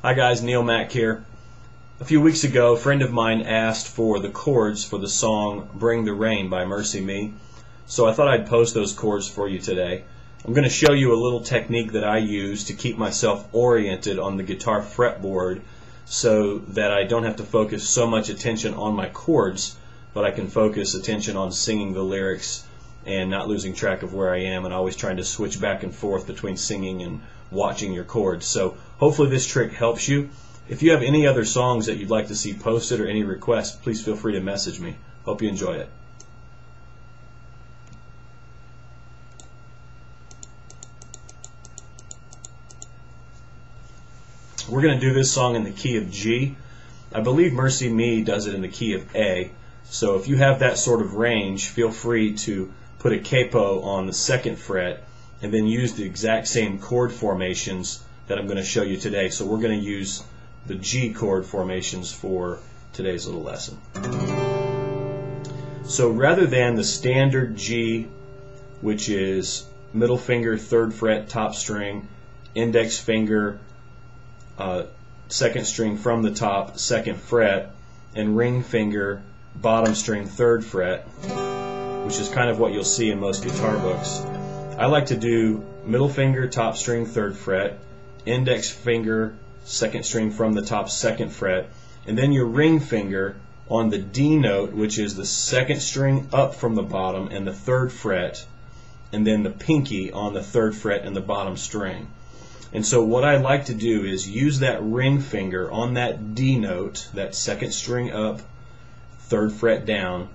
Hi guys, Neil Mack here. A few weeks ago, a friend of mine asked for the chords for the song Bring the Rain by MercyMe, so I thought I'd post those chords for you today. I'm going to show you a little technique that I use to keep myself oriented on the guitar fretboard so that I don't have to focus so much attention on my chords, but I can focus attention on singing the lyrics and not losing track of where I am, and always trying to switch back and forth between singing and watching your chords. So hopefully this trick helps you. If you have any other songs that you'd like to see posted or any requests, please feel free to message me. Hope you enjoy it. We're going to do this song in the key of G. I believe MercyMe does it in the key of A. So if you have that sort of range, feel free to put a capo on the 2nd fret and then use the exact same chord formations that I'm going to show you today. So we're going to use the G chord formations for today's little lesson. So rather than the standard G, which is middle finger, 3rd fret, top string, index finger, 2nd string from the top, 2nd fret, and ring finger, bottom string, 3rd fret, which is kind of what you'll see in most guitar books. I like to do middle finger, top string, 3rd fret, index finger, 2nd string from the top, 2nd fret, and then your ring finger on the D note, which is the 2nd string up from the bottom and the 3rd fret, and then the pinky on the 3rd fret and the bottom string. And so what I like to do is use that ring finger on that D note, that 2nd string up, 3rd fret down,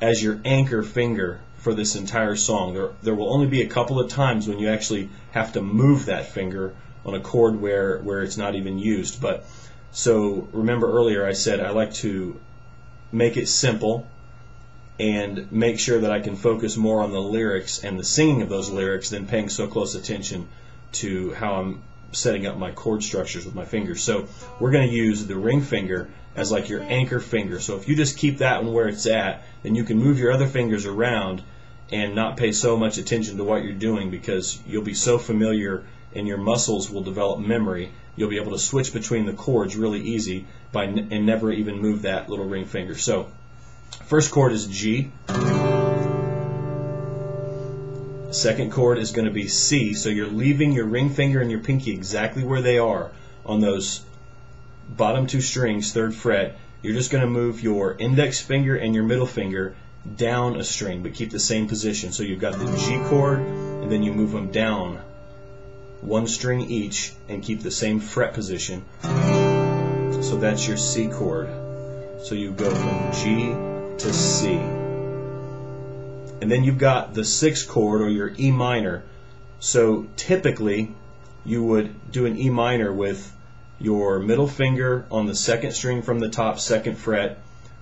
as your anchor finger for this entire song. There will only be a couple of times when you actually have to move that finger on a chord where it's not even used. But so remember earlier I said I like to make it simple and make sure that I can focus more on the lyrics and the singing of those lyrics than paying so close attention to how I'm setting up my chord structures with my fingers. So we're going to use the ring finger as like your anchor finger. So if you just keep that one where it's at, then you can move your other fingers around and not pay so much attention to what you're doing, because you'll be so familiar and your muscles will develop memory. You'll be able to switch between the chords really easy and never even move that little ring finger. So first chord is G. Second chord is going to be C, so you're leaving your ring finger and your pinky exactly where they are on those bottom 2 strings, 3rd fret. You're just going to move your index finger and your middle finger down a string, but keep the same position. So you've got the G chord, and then you move them down 1 string each and keep the same fret position. So that's your C chord. So you go from G to C. And then you've got the 6th chord, or your E minor. So typically you would do an E minor with your middle finger on the 2nd string from the top, 2nd fret,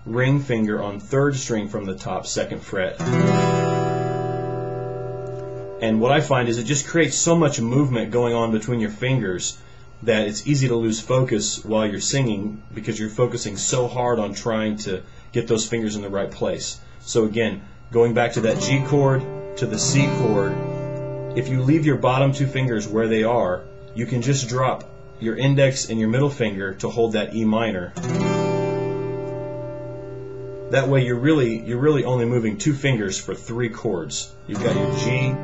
ring finger on 3rd string from the top, 2nd fret. And what I find is it just creates so much movement going on between your fingers that it's easy to lose focus while you're singing, because you're focusing so hard on trying to get those fingers in the right place. So again, going back to that G chord to the C chord, if you leave your bottom 2 fingers where they are, you can just drop your index and your middle finger to hold that E minor. That way you're really only moving 2 fingers for 3 chords. You've got your G,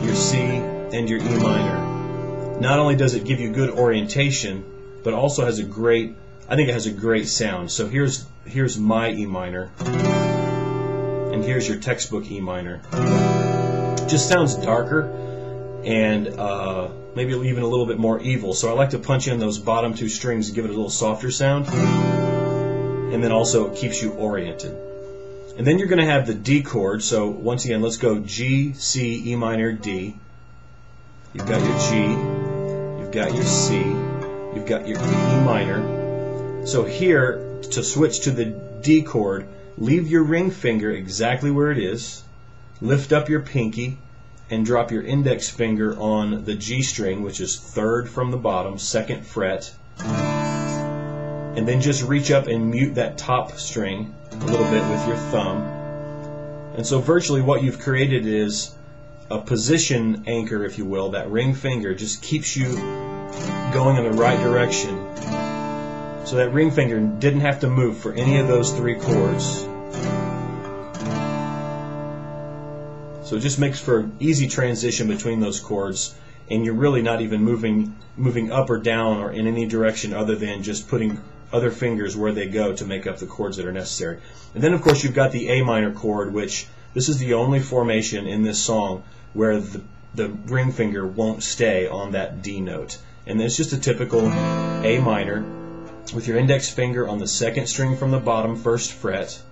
your C, and your E minor. Not only does it give you good orientation, but also has I think it has a great sound. So here's my E minor, and here's your textbook E minor. It just sounds darker and maybe even a little bit more evil. So I like to punch in those bottom 2 strings and give it a little softer sound. And then also it keeps you oriented. And then you're going to have the D chord. So once again, let's go G, C, E minor, D. You've got your G, you've got your C, you've got your E minor. So here, to switch to the D chord, leave your ring finger exactly where it is, lift up your pinky, and drop your index finger on the G string, which is 3rd from the bottom, 2nd fret, and then just reach up and mute that top string a little bit with your thumb. And so virtually what you've created is a position anchor, if you will. That ring finger just keeps you going in the right direction. So that ring finger didn't have to move for any of those three chords. So it just makes for an easy transition between those chords, and you're really not even moving up or down or in any direction other than just putting other fingers where they go to make up the chords that are necessary. And then of course you've got the A minor chord, which this is the only formation in this song where the ring finger won't stay on that D note. And it's just a typical A minor with your index finger on the second string from the bottom, first fret,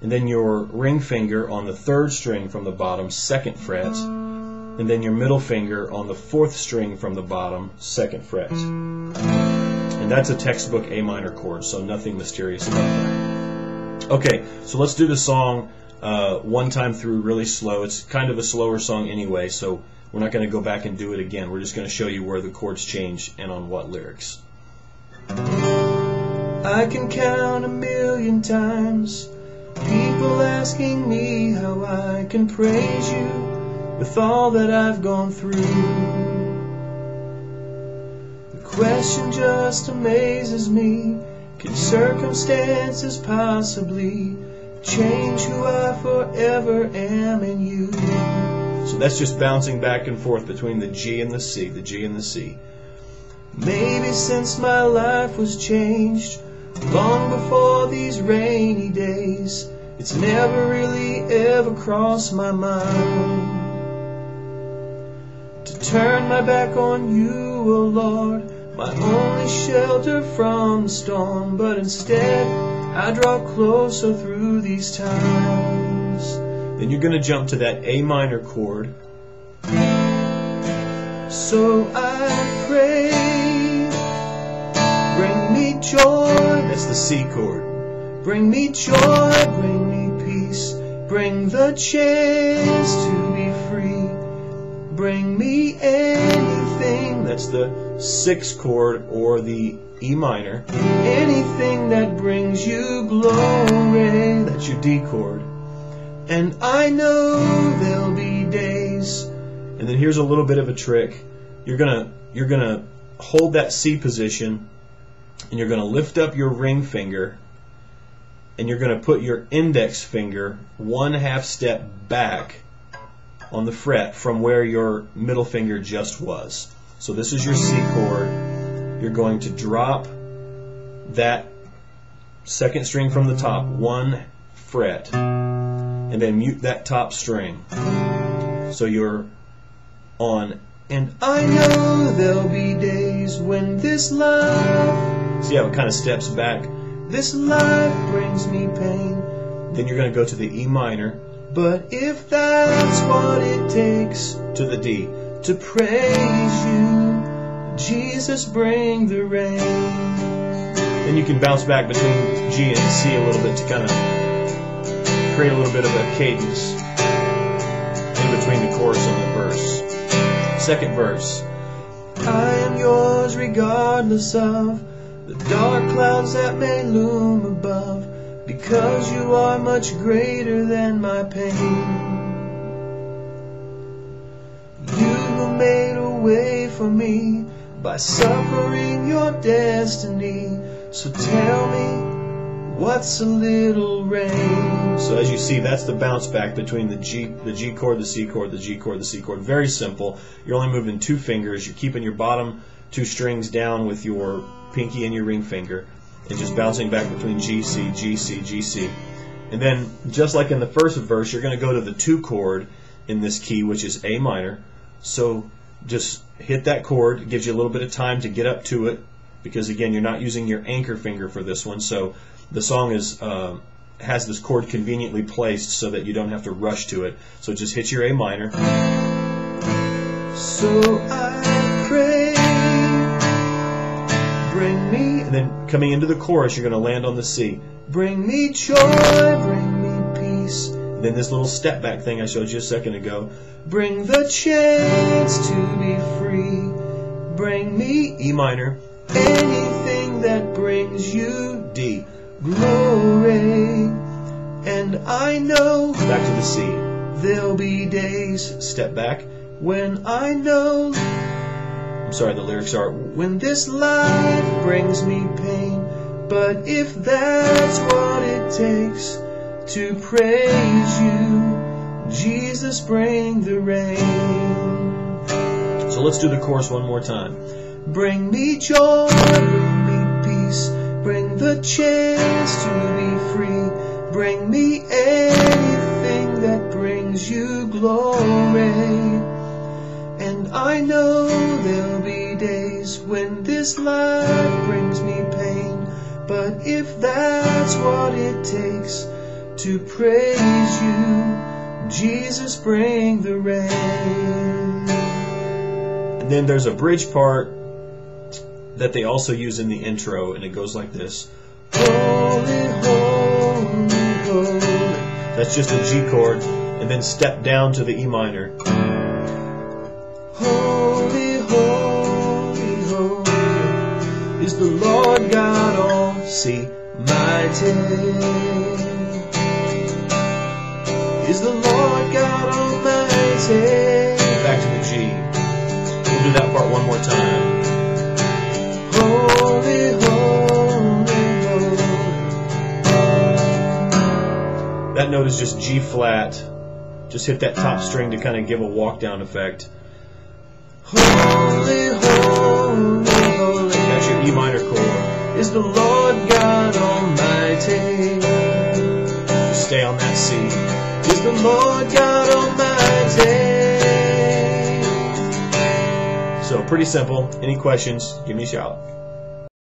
and then your ring finger on the third string from the bottom, second fret, and then your middle finger on the fourth string from the bottom, second fret. And that's a textbook A minor chord, so nothing mysterious about that. Okay, so let's do the song one time through really slow. It's kind of a slower song anyway, so we're not going to go back and do it again. We're just going to show you where the chords change and on what lyrics. I can count 1,000,000 times people asking me how I can praise you with all that I've gone through. The question just amazes me. Can circumstances possibly change who I forever am in you? So that's just bouncing back and forth between the G and the C, the G and the C. Maybe since my life was changed long before these rainy days, it's never really ever crossed my mind to turn my back on you, oh Lord, my only shelter from the storm. But instead I draw closer through these times. Then you're going to jump to that A minor chord. So I pray, bring me joy. That's the C chord. Bring me joy, bring me peace, bring the chance to be free. Bring me anything. That's the sixth chord or the E minor. Anything that brings you glory. That's your D chord. And I know there'll be days. And then here's a little bit of a trick. You're gonna hold that C position, and you're gonna lift up your ring finger, and you're gonna put your index finger 1/2 step back on the fret from where your middle finger just was. So this is your C chord. You're going to drop that second string from the top 1 fret, and then mute that top string. So you're on, and I know there'll be days when this life, see how it kind of steps back, this life brings me pain. Then you're going to go to the E minor, but if that's what it takes, to the D, to praise you, Jesus, bring the rain. Then you can bounce back between G and C a little bit to kind of create a little bit of a cadence in between the chorus and the verse. Second verse. I am yours regardless of the dark clouds that may loom above, because you are much greater than my pain. You who made a way for me by suffering your destiny. So tell me, what's a little rain? So as you see, that's the bounce back between the G chord, the C chord, the G chord, the C chord. Very simple. You're only moving 2 fingers. You're keeping your bottom 2 strings down with your pinky and your ring finger, and just bouncing back between G, C, G, C, G, C. And then, just like in the first verse, you're going to go to the 2 chord in this key, which is A minor. So just hit that chord. It gives you a little bit of time to get up to it, because again, you're not using your anchor finger for this one. So the song is has this chord conveniently placed so that you don't have to rush to it. So just hit your A minor. So I pray, bring me, and then coming into the chorus, you're going to land on the C. Bring me joy, bring me peace. And then this little step back thing I showed you a second ago. Bring the chance to be free. Bring me E minor. Anything that brings you D, glory. And I know, back to the C, there'll be days, step back, when I know I'm sorry, the lyrics are, when this life brings me pain, but if that's what it takes to praise you, Jesus, bring the rain. So let's do the chorus one more time. Bring me joy, bring me peace, bring the chance to be free, bring me anything that brings you glory. And I know there'll be days when this life brings me pain, but if that's what it takes to praise you, Jesus, bring the rain. And then there's a bridge part that they also use in the intro, and it goes like this. Holy, holy, holy. That's just a G chord, and then step down to the E minor. Holy, holy, holy is the Lord God Almighty. Is the Lord God Almighty. Back to the G. We'll do that part one more time. Holy, holy, holy. That note is just G flat. Just hit that top string to kind of give a walk down effect. Holy, holy, holy. That's your E minor chord. Is the Lord God Almighty. Just stay on that C. Is the Lord God Almighty. So pretty simple. Any questions, give me a shout.